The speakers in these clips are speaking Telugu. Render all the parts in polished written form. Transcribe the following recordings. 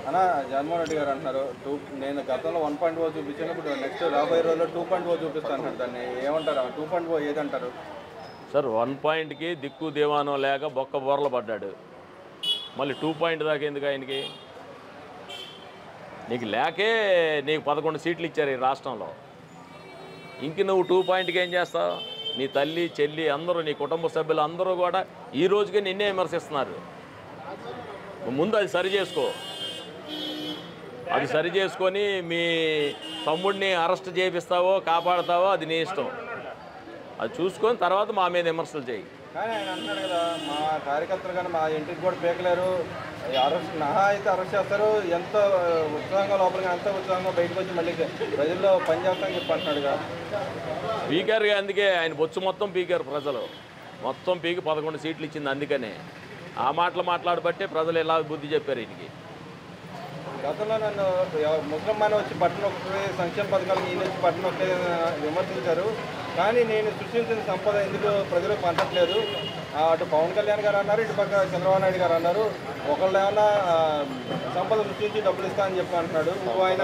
అన్న జగన్మోహన్ రెడ్డి గారు అంటున్నారు నేను గతంలో 1.0 చూపించాను, ఇప్పుడు నెక్స్ట్ రాబోయే రోజుల్లో 2.0 చూపిస్తాను. దాన్ని ఏమంటారు? 2.0 ఏదంటారు? సార్ 1 పాయింట్కి దిక్కు దేవానం లేక బొక్క బోర్ల పడ్డాడు. మళ్ళీ 2 పాయింట్ దాకా ఎందుకు ఆయనకి? నీకు లేకే నీకు 11 సీట్లు ఇచ్చారు ఈ రాష్ట్రంలో. ఇంక నువ్వు 2 పాయింట్కి ఏం చేస్తావు? నీ తల్లి చెల్లి అందరూ, నీ కుటుంబ సభ్యులు అందరూ కూడా ఈ రోజుకే నిన్నే విమర్శిస్తున్నారు. ముందు అది సరి చేసుకో. అది సరి చేసుకొని మీ తమ్ముడిని అరెస్ట్ చేపిస్తావో కాపాడుతావో అది నీ ఇష్టం. అది చూసుకొని తర్వాత మా మీద విమర్శలు చేయి. కానీ ఆయన అంటున్నాడు కదా, మా కార్యకర్తలు కానీ మా ఇంటికి కూడా పీకలేరు, అరెస్ట్ అయితే అరెస్ట్ చేస్తారు, ఎంత ఉత్సాహంగా లోపలికి అంత ఉత్సాహంగా బయటకు వచ్చి మళ్ళీ ప్రజల్లో పనిచేస్తామని చెప్పి అంటున్నాడు కదా. పీకారుగా అందుకే ఆయన బొచ్చు మొత్తం పీకారు ప్రజలు. మొత్తం పీకి 11 సీట్లు ఇచ్చింది. అందుకనే ఆ మాటలు మాట్లాడబట్టే ప్రజలు ఎలా బుద్ధి చెప్పారు ఈయనకి. గతంలో నన్ను ముసలమ్మాని వచ్చి బట్టలు ఒకటి సంక్షేమ పథకాలు ఈయన వచ్చి బట్టలు ఒకటి విమర్శించారు. కానీ నేను సృష్టించిన సంపద ఎందుకు ప్రజలకు పంచట్లేదు? అటు పవన్ కళ్యాణ్ గారు అన్నారు, ఇటు పక్క చంద్రబాబు నాయుడు గారు అన్నారు. ఒకళ్ళు ఏమన్నా సంపద సృష్టించి డబ్బులు ఇస్తా అని చెప్పి అంటున్నాడు. నువ్వు ఆయన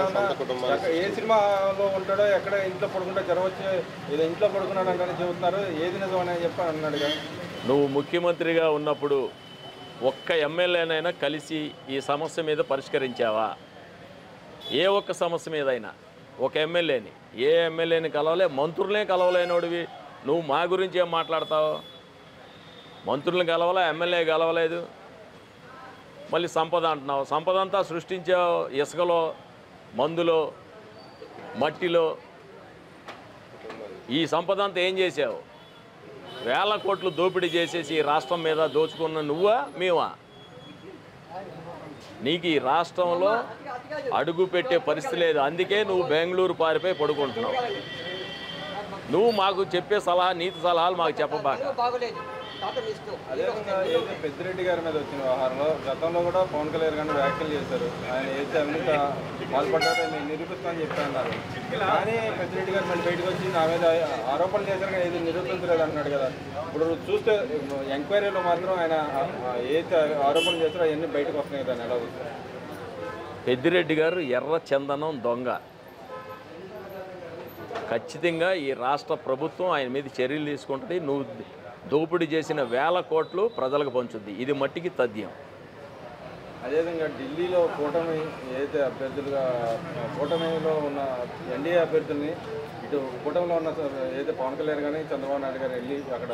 ఏ సినిమాలో ఉంటాడో, ఎక్కడ ఇంట్లో పడుకుంటే జ్వరం వచ్చి ఏదో ఇంట్లో పడుకున్నాడు అంటే చెబుతున్నారు. ఏది నిజం అని చెప్పి అన్నాడుగా. నువ్వు ముఖ్యమంత్రిగా ఉన్నప్పుడు ఒక్క ఎమ్మెల్యేనైనా కలిసి ఈ సమస్య మీద పరిష్కరించావా? ఏ ఒక్క సమస్య మీదైనా ఒక ఎమ్మెల్యేని, ఏ ఎమ్మెల్యేని కలవలే, మంత్రులనే కలవలేనోడివి నువ్వు మా గురించి ఏం మాట్లాడతావు? మంత్రులను కలవలే, ఎమ్మెల్యే కలవలేదు, మళ్ళీ సంపద అంటున్నావు. సంపద అంతా సృష్టించావు ఇసుకలో, మందులో, మట్టిలో. ఈ సంపద అంతా ఏం చేసావు? వేల కోట్లు దోపిడీ చేసేసి రాష్ట్రం మీద దోచుకున్న నువ్వా మేమా? నీకు ఈ రాష్ట్రంలో అడుగు పెట్టే పరిస్థితి లేదు. అందుకే నువ్వు బెంగళూరు పారిపోయి పడుకుంటున్నావు. నువ్వు మాకు చెప్పే సలహా, నీతి సలహాలు మాకు చెప్పబాక. అదేవిధంగా ఏదైతే పెద్దిరెడ్డి గారి మీద వచ్చిన వ్యవహారంలో గతంలో కూడా పవన్ కళ్యాణ్ గారిని వ్యాఖ్యలు చేశారు. ఆయన ఏదైతే అవినీతి పాల్పడ్డారో నేను నిరూపిస్తానని చెప్పి అన్నారు. కానీ పెద్దిరెడ్డి గారు మళ్ళీ బయటకు వచ్చి నా మీద ఆరోపణలు చేశారు కానీ ఏది నిరూపించలేదు అంటున్నాడు కదా. ఇప్పుడు చూస్తే ఎంక్వైరీలో మాత్రం ఆయన ఏదైతే ఆరోపణలు చేశారో అవన్నీ బయటకు వస్తున్నాయి కదా. ఎలా వస్తుంది? పెద్దిరెడ్డి గారు ఎర్ర చందనం దొంగ. ఖచ్చితంగా ఈ రాష్ట్ర ప్రభుత్వం ఆయన మీద చర్యలు తీసుకుంటుంది. నువ్వు దోపిడీ చేసిన వేల కోట్లు ప్రజలకు పంచుద్ది. ఇది మట్టికి తథ్యం. అదేవిధంగా ఢిల్లీలో కూటమి ఏదైతే అభ్యర్థులుగా కూటమిలో ఉన్న ఎన్డీఏ అభ్యర్థుల్ని ఇటు కూటమిలో ఉన్న ఏదైతే పవన్ కళ్యాణ్ కానీ చంద్రబాబు నాయుడు గారు వెళ్ళి అక్కడ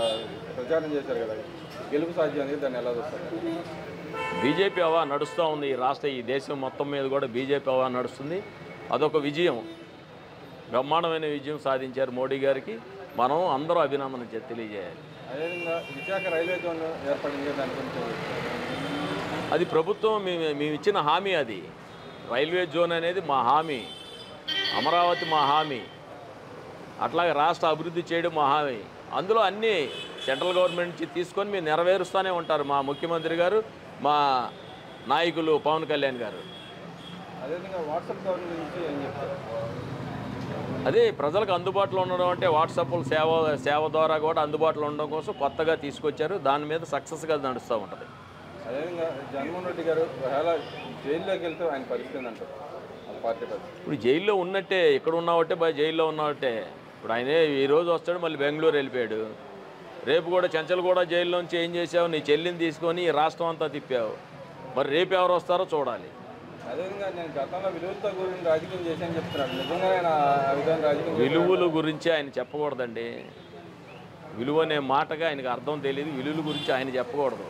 ప్రచారం చేశారు కదా, గెలుపు సాధ్యానికి దాన్ని ఎలా చూస్తారు? బీజేపీ హవా నడుస్తూ ఉంది. ఈ దేశం మొత్తం మీద కూడా బీజేపీ హవా నడుస్తుంది. అదొక విజయం, బ్రహ్మాండమైన విజయం సాధించారు మోడీ గారికి. మనం అందరూ అభినందన తెలియజేయాలి. అదేవిధంగా విశాఖ రైల్వే జోన్ ఏర్పడింది, దాని గురించి అది ప్రభుత్వం మేము ఇచ్చిన హామీ. అది రైల్వే జోన్ అనేది మా హామీ, అమరావతి మా హామీ, అట్లాగే రాష్ట్ర అభివృద్ధి చేయడం మా హామీ. అందులో అన్నీ సెంట్రల్ గవర్నమెంట్ నుంచి తీసుకొని మీరు నెరవేరుస్తూనే ఉంటారు మా ముఖ్యమంత్రి గారు, మా నాయకులు పవన్ కళ్యాణ్ గారు. అదేవిధంగా వాట్సాప్ గవర్నమెంట్ నుంచి ఏం చెప్తారు? అదే ప్రజలకు అందుబాటులో ఉండడం అంటే వాట్సాప్ సేవ ద్వారా కూడా అందుబాటులో ఉండడం కోసం కొత్తగా తీసుకొచ్చారు. దాని మీద సక్సెస్గా నడుస్తూ ఉంటుంది. అదేవిధంగా జగన్మోహన్ రెడ్డి గారు ఒకవేళ జైల్లోకి వెళ్తే ఆయన పరిస్థితి అంటారు పార్టీ పరిస్థితి? ఇప్పుడు జైల్లో ఉన్నట్టే, ఇక్కడ ఉన్నావట్టే జైల్లో ఉన్నట్టే. ఇప్పుడు ఆయనే ఈరోజు వస్తాడు, మళ్ళీ బెంగళూరు వెళ్ళిపోయాడు. రేపు కూడా చెంచల్ కూడా జైల్లోంచి ఏం చేసావు? నీ చెల్లిని తీసుకొని ఈ రాష్ట్రం అంతా తిప్పావు. మరి రేపు ఎవరు వస్తారో చూడాలి. అదేవిధంగా నేను గతంలో విలువలతో గురించి రాజకీయం చేశాను చెప్తున్నాడు. నిజంగా ఆయన ఆ విధంగా రాజకీయం విలువల గురించి ఆయన చెప్పకూడదండి. విలువ అనే మాటగా ఆయనకు అర్థం తెలియదు. విలువల గురించి ఆయన చెప్పకూడదు.